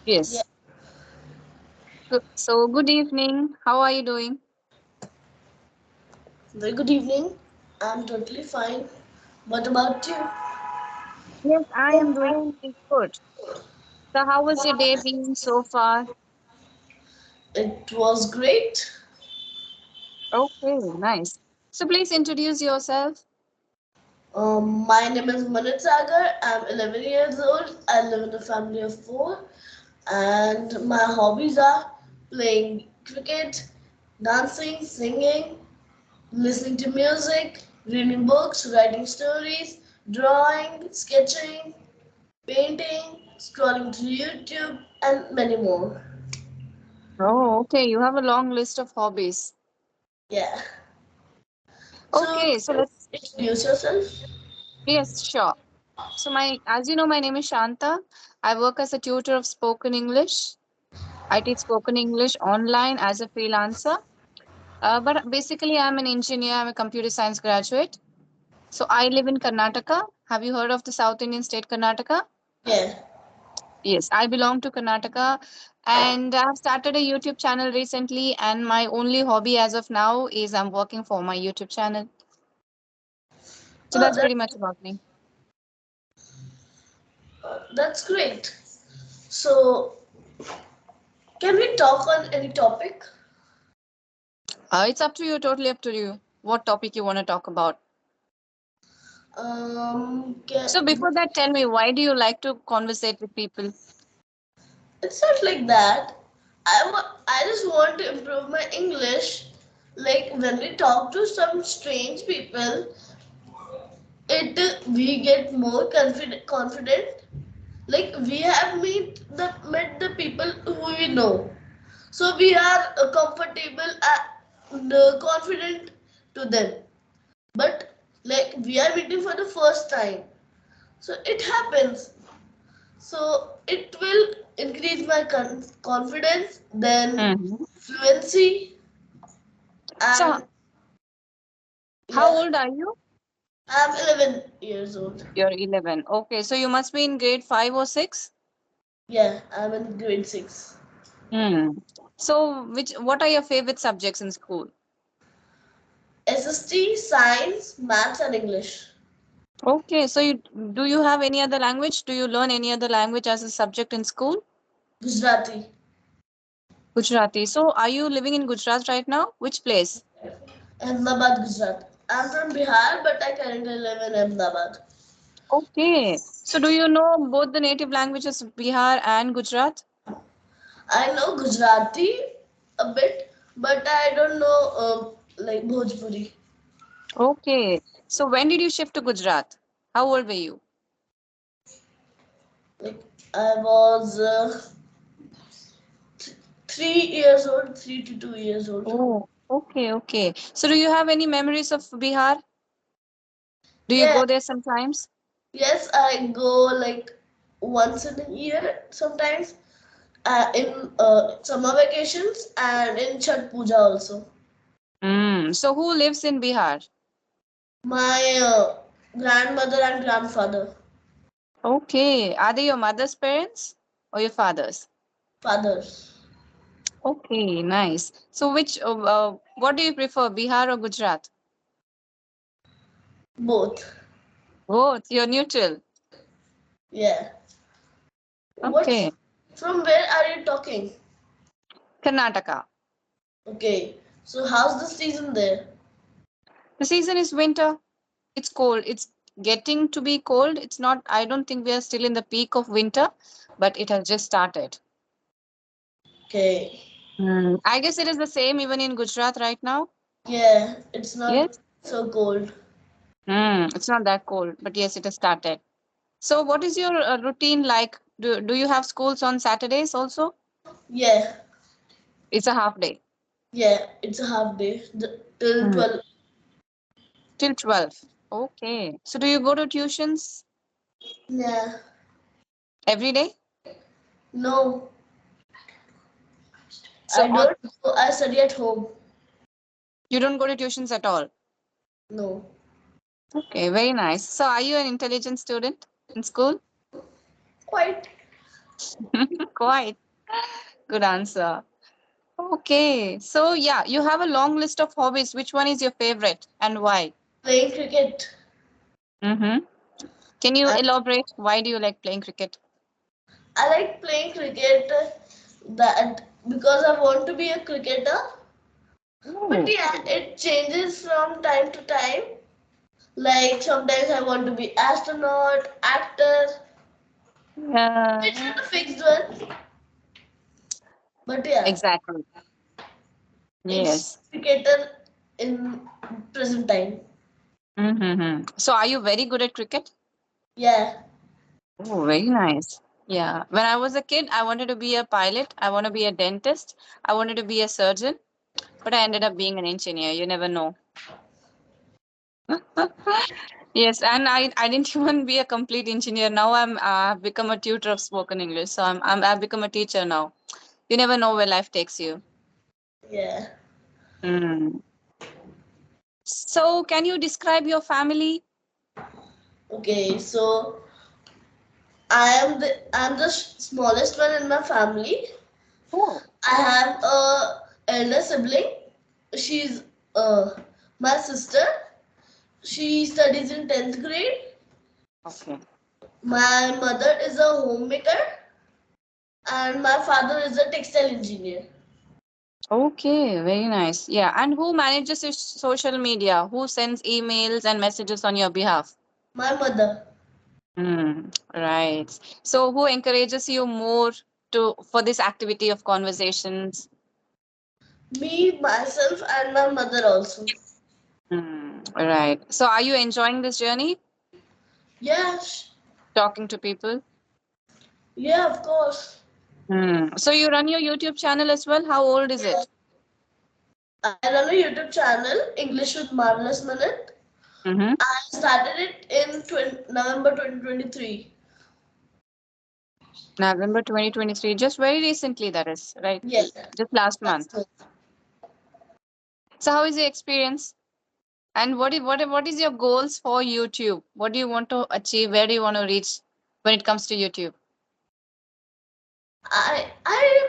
Yeah. Yes. So, good evening. How are you doing? Very good evening. I'm totally fine. What about you? Yes, I am doing good. So, how was your day been so far? It was great. Okay, nice. So, please introduce yourself. My name is Manit Sagar. I'm 11 years old. I live in a family of four, and my hobbies are playing cricket, dancing, singing, listening to music, reading books, writing stories, drawing, sketching, painting, scrolling through YouTube, and many more. Oh, okay. You have a long list of hobbies. Yeah. So, Okay, so let's. introduce yourself. Yes, sure. So, as you know, my name is Shanta. I work as a tutor of spoken English. I teach spoken English online as a freelancer. But basically, I'm an engineer. I'm a computer science graduate. So I live in Karnataka. Have you heard of the South Indian state Karnataka? Yeah. Yes, I belong to Karnataka and I've started a YouTube channel recently and my only hobby as of now is I'm working for my YouTube channel. So Oh, that's pretty much about me. that's great. So, can we talk on any topic? It's up to you, totally up to you. What topic you want to talk about? So before that, tell me, why do you like to conversate with people? it's not like that. I just want to improve my English. Like when we talk to some strange people, it we get more confident. Like we have met the people who we know, so we are comfortable and confident to them. But like we are meeting for the first time, so it happens. So it will increase my confidence, then Hmm. fluency, So and how yeah, old are you? I'm 11 years old. You're 11. Okay, so you must be in grade 5 or 6? Yeah, I'm in grade 6. Hmm. So what are your favorite subjects in school? SST, science, maths, and English. Okay, so do you have any other language? Do you learn any other language as a subject in school? Gujarati. Gujarati. So are you living in Gujarat right now? Which place? Ahmedabad, Gujarat. I'm from Bihar, but I currently live in Ahmedabad. Okay. So do you know both the native languages of Bihar and Gujarat? I know Gujarati a bit, but I don't know like Bhojpuri. Okay. So when did you shift to Gujarat? How old were you? Like I was 3 years old, 3 to 2 years old. Oh, okay, okay. So do you have any memories of Bihar? Do you Yeah, go there sometimes? yes, I go like once in a year sometimes in summer vacations and in Chhat Puja also. So who lives in Bihar? My grandmother and grandfather, Okay. Are they your mother's parents or your father's? fathers, Okay, nice. So what do you prefer, Bihar or Gujarat? both. Both. You're neutral. Yeah. What's Okay. from where are you talking? Karnataka. Okay. So how's the season there? The season is winter. It's cold. It's getting to be cold. It's not, I don't think we are still in the peak of winter, but it has just started. Okay. I guess it is the same even in Gujarat right now. Yeah, it's not Yes. so cold. It's not that cold, but yes, it has started. So, what is your routine like? Do you have schools on Saturdays also? Yeah. It's a half day. Yeah, it's a half day till Mm. 12. Till 12. Okay. So, do you go to tuitions Yeah. every day? No, So, I don't. I study at home. you don't go to tuitions at all? No. Okay, very nice. So, are you an intelligent student in school? Quite. Quite good answer. Okay. So yeah, you have a long list of hobbies. Which one is your favorite and why? Playing cricket. Mm-hmm. Can you I, elaborate? Why do you like playing cricket? I like playing cricket that because I want to be a cricketer. But Oh. yeah, it changes from time to time. Like sometimes I want to be astronaut, actor. It's Yeah. not a fixed one, but yeah, Exactly. it's Yes. cricketer in present time. Mm-hmm. So are you very good at cricket? Yeah, Oh, very nice. Yeah. When I was a kid, I wanted to be a pilot. I want to be a dentist. I wanted to be a surgeon, but I ended up being an engineer. You never know. Yes, and I didn't even be a complete engineer. Now I've become a tutor of spoken English. So I've become a teacher now. You never know where life takes you. yeah. Mm. So can you describe your family? Okay, so I'm the smallest one in my family. Oh, I have a elder sibling. She's my sister. She studies in 10th grade. okay. My mother is a homemaker and my father is a textile engineer. Okay, very nice. Yeah, and who manages your social media? Who sends emails and messages on your behalf? My mother, Right. So who encourages you more to for this activity of conversations? me, myself, and my mother also. Right. So are you enjoying this journey, Yes, talking to people? yeah, of course. So you run your YouTube channel as well? How old is Yeah. it? I run a YouTube channel, English with Marvelous Minute. Mm-hmm. I started it in November 2023. November 2023, just very recently, that is, right? Yeah, Just last that's month. it. So how is the experience? And what is your goals for YouTube? What do you want to achieve? Where do you want to reach when it comes to YouTube? I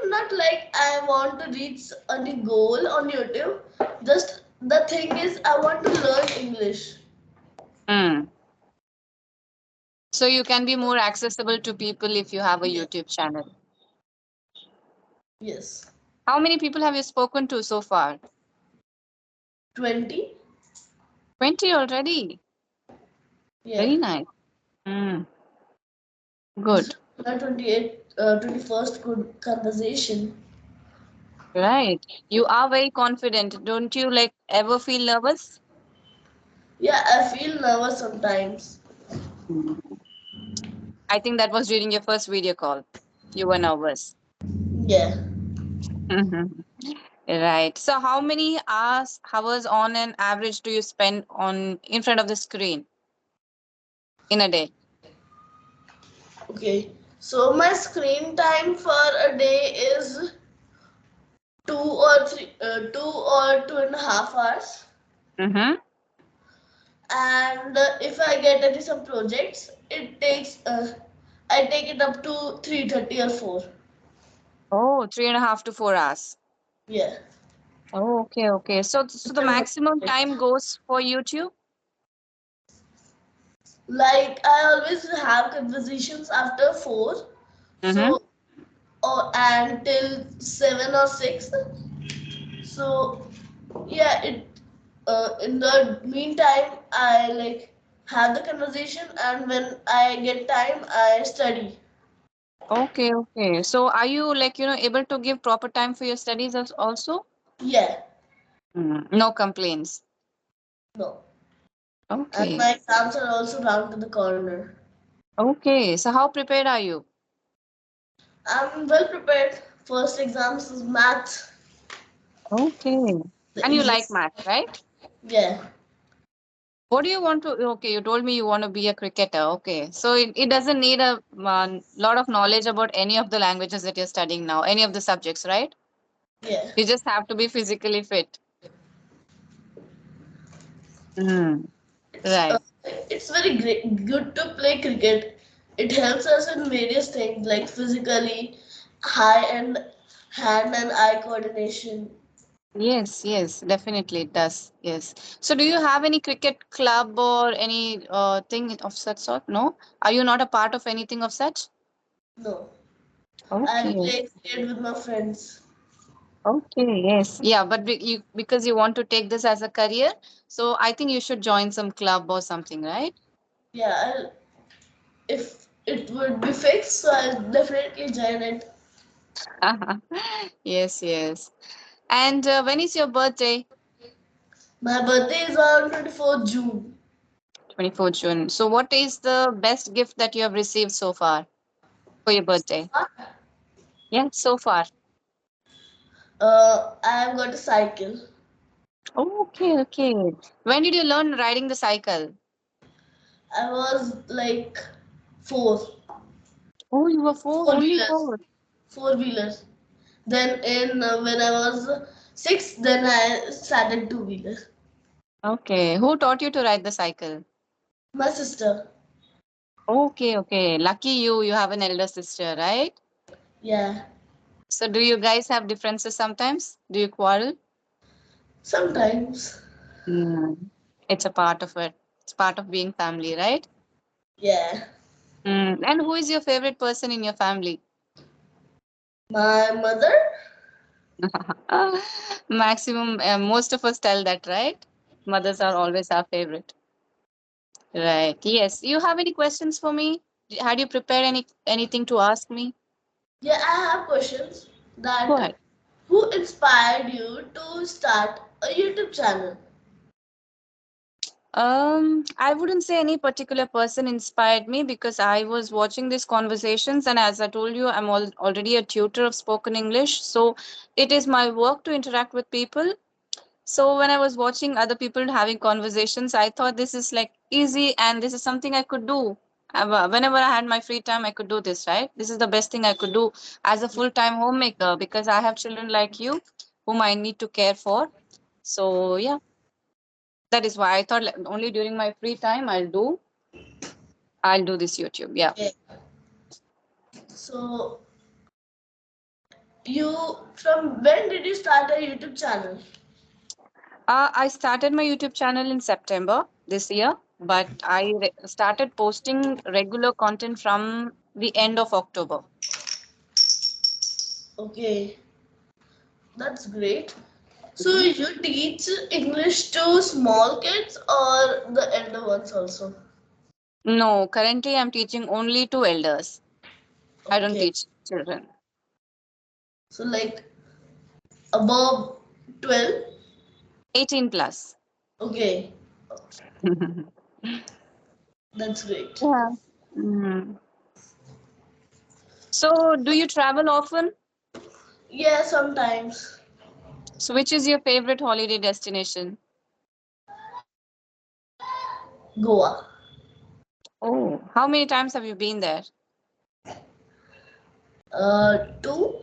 am not like I want to reach any goal on YouTube. Just the thing is I want to learn English. Hmm. So you can be more accessible to people if you have a Yeah. YouTube channel. Yes. How many people have you spoken to so far? 20? 20 already. Yeah. Very nice. Mm, This is good. my 21st good conversation. Right. You are very confident. Don't you like ever feel nervous? Yeah, I feel nervous sometimes. Mm. I think that was during your first video call. You were nervous. Yeah. Mhm. Right. So how many hours on an average do you spend on in front of the screen in a day? Okay. So my screen time for a day is 2 or 2.5 hours. Mm-hmm. And if I get any some projects, I take it up to 3:30 or 4. Oh, 3.5 to 4 hours. Yeah. Oh, okay, okay. So the Depends on maximum the time project. goes for YouTube? Like I always have conversations after 4, Mm-hmm. so or until 7 or 6. So yeah, it in the meantime I like have the conversation, and when I get time I study. Okay, okay. So are you like, able to give proper time for your studies also? Yeah. No complaints. No. And Okay. my exams are also round to the corner. Okay. So how prepared are you? I'm well prepared. First exams is math, Okay. the And you like easiest. math, right? Yeah. What do you want to? Okay, you told me you want to be a cricketer. Okay. So it doesn't need a lot of knowledge about any of the languages that you're studying now, any of the subjects, right? Yeah. You just have to be physically fit. Mm. It's Right. it's very great, good to play cricket. It helps us in various things like physically high and hand and eye coordination. Yes, yes, definitely it does. Yes. So, do you have any cricket club or any thing of such sort? No. Are you not a part of anything of such? No, I Okay. play cricket with my friends. Okay. Yes. Yeah. But you because you want to take this as a career, so I think you should join some club or something, right? Yeah, if it would be fixed, so I'll definitely join it. Yes. Yes. And when is your birthday? My birthday is on 24th June. 24th June. So, what is the best gift that you have received so far for your birthday? Yeah, so far. I have got a cycle. Okay, okay. When did you learn riding the cycle? I was like four, Oh, you were four, four only wheelers, four. four wheelers. Then in when I was six, then I started two wheelers. Okay. Who taught you to ride the cycle? My sister, Okay, okay. Lucky you, you have an elder sister, right? yeah, So do you guys have differences sometimes? Do you quarrel? sometimes, Mm. It's a part of it. It's part of being family, right? yeah. And who is your favorite person in your family? My mother, Maximum, most of us tell that, right? Mothers are always our favorite. Right. Yes. You have any questions for me? Had you prepared anything to ask me? yeah. I have questions. Go That ahead. who inspired you to start a YouTube channel? I wouldn't say any particular person inspired me because I was watching these conversations, and as I told you, I'm already a tutor of spoken English. So it is my work to interact with people. So when I was watching other people having conversations, I thought this is like easy and this is something I could do. Whenever I had my free time, I could do this, right? This is the best thing I could do as a full-time homemaker because I have children like you whom I need to care for. So yeah, that is why I thought like, only during my free time I'll do this YouTube. Yeah. Okay. So you from when did you start a YouTube channel? I started my YouTube channel in September this year, but started posting regular content from the end of October. Okay, that's great. So you teach English to small kids or the elder ones also? No, currently I'm teaching only to elders. I don't Okay. teach children. So like above 12? 18 plus. Okay. That's great. Yeah. Mm. So, do you travel often? Yeah, sometimes. So, which is your favorite holiday destination? Goa. Oh, how many times have you been there? Two?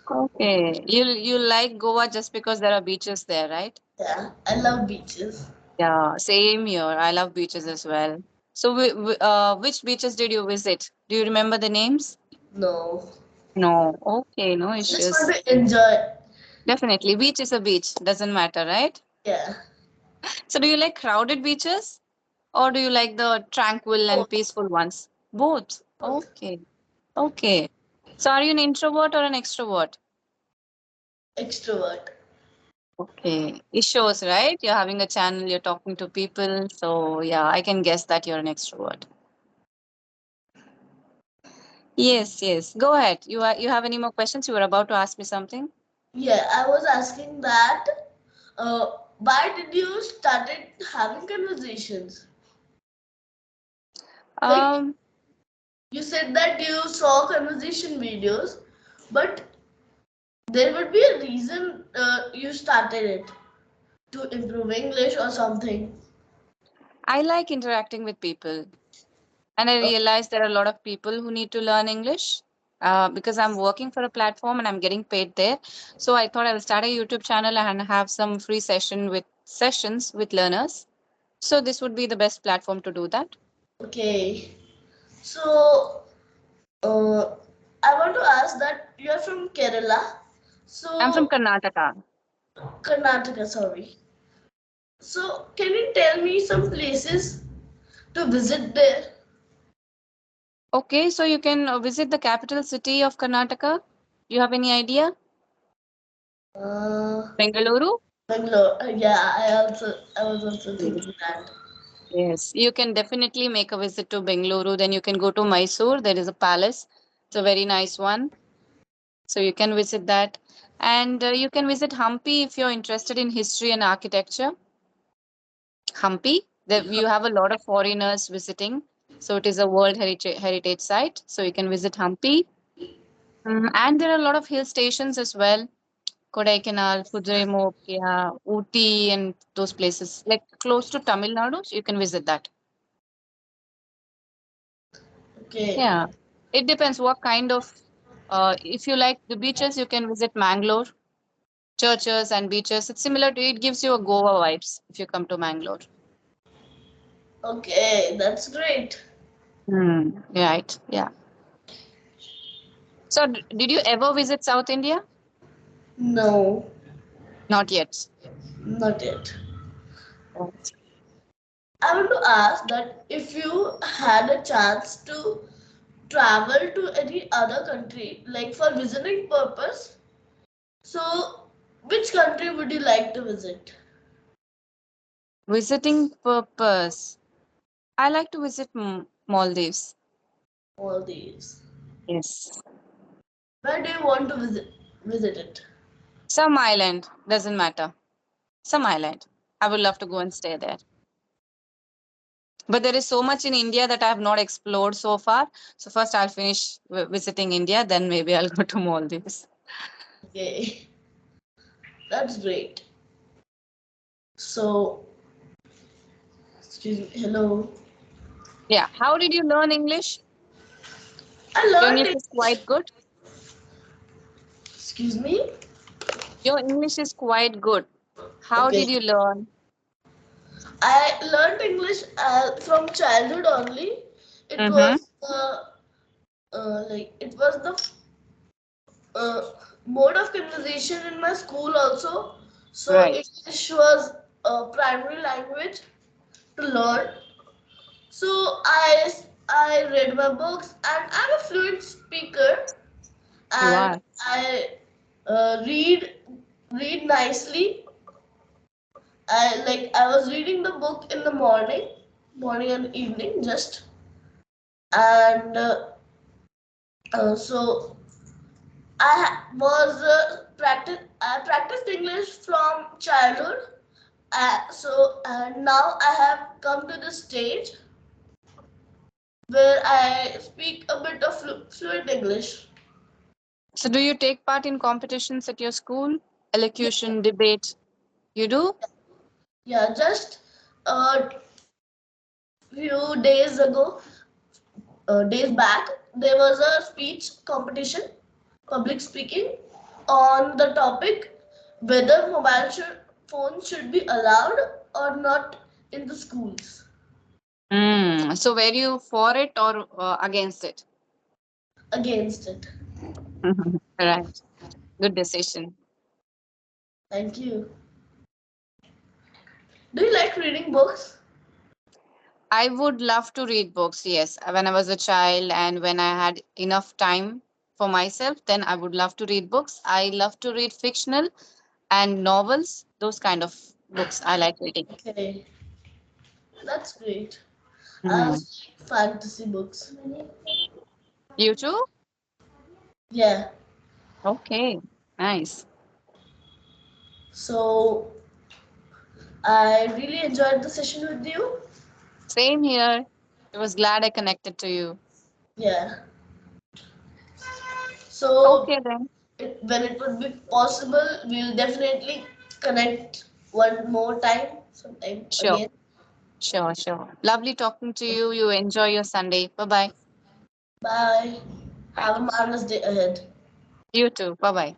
Okay, you like Goa just because there are beaches there, right? Yeah, I love beaches. Yeah, same here. I love beaches as well. So, which beaches did you visit? Do you remember the names? No. No. Okay, no I just want issues. to enjoy. Definitely, beach is a beach. Doesn't matter, right? Yeah. So, do you like crowded beaches or do you like the tranquil and Both. peaceful ones? Both. Both. Okay. Okay. So, are you an introvert or an extrovert? Extrovert. Okay. It shows, right? You're having a channel, you're talking to people. So, yeah, I can guess that you're an extrovert. Yes, yes. Go ahead. You have any more questions? You were about to ask me something. Yeah, I was asking that why did you started having conversations? Like Um, you said that you saw conversation videos, but there would be a reason you started it to improve English or something. I like interacting with people. And I Okay. realized there are a lot of people who need to learn English because I'm working for a platform and I'm getting paid there. So I thought I will start a YouTube channel and have some free sessions with learners. So this would be the best platform to do that. Okay. So, uh, I want to ask that you are from Kerala, I'm from so Karnataka. Karnataka, sorry. So can you tell me some places to visit there? Okay, so you can visit the capital city of Karnataka. You have any idea? Uh, Bengaluru? Bangalore. Yeah, I was also Yes. thinking that. Yes, you can definitely make a visit to Bengaluru. Then you can go to Mysore. There is a palace. It's a very nice one. So you can visit that. And you can visit Hampi if you're interested in history and architecture. Hampi, you have a lot of foreigners visiting. So it is a World Heritage Site. So you can visit Hampi. And there are a lot of hill stations as well. Kodaikanal, Kudremukh, yeah, Ooty, and those places. Like close to Tamil Nadu, so you can visit that. Okay, Yeah. It depends what kind of, if you like the beaches, you can visit Mangalore, churches and beaches. It's similar to, it gives you a Goa vibes if you come to Mangalore. okay, that's great. Right. Yeah. So, did you ever visit South India? No, Not yet. not yet. Right. I want to ask that if you had a chance to travel to any other country, like for visiting purpose, so which country would you like to visit? Visiting purpose. I like to visit Maldives. Maldives. Yes. Where do you want to visit it? Some island, doesn't matter. Some island. I would love to go and stay there. But there is so much in India that I have not explored so far. So first I'll finish visiting India, then maybe I'll go to Maldives. Okay, that's great. So, excuse me, hello. Yeah. How did you learn English? I Your learned English is English. quite good. Excuse me. Your English is quite good. How Okay, did you learn? I learned English from childhood only. It Mm-hmm. was it was the mode of conversation in my school also. So Right. English was a primary language to learn. So I read my books and I'm a fluent speaker You and are. I read nicely. I was reading the book in the morning and evening just and so was I practiced English from childhood. Now I have come to the stage where I speak a bit of fluent English. So do you take part in competitions at your school? Yeah, Elocution, debate. You do? yeah. Just a few days back, there was a speech competition, public speaking, on the topic whether phones should be allowed or not in the schools. So were you for it or against it? Against it. Right. Good decision. Thank you. Do you like reading books? I would love to read books, yes. When I was a child and when I had enough time for myself, then I would love to read books. I love to read fictional and novels, those kind of books I like reading. Okay, that's great. I Hmm. also like fantasy books. You too? Yeah. Okay, nice. So I really enjoyed the session with you. Same here. I was glad I connected to you. Yeah. So Okay then. when it would be possible, we'll definitely connect one more time, sometime Sure, again. sure. Lovely talking to you. You enjoy your Sunday. Bye-bye. Bye. Bye. Have a marvelous day ahead. You too. Bye-bye.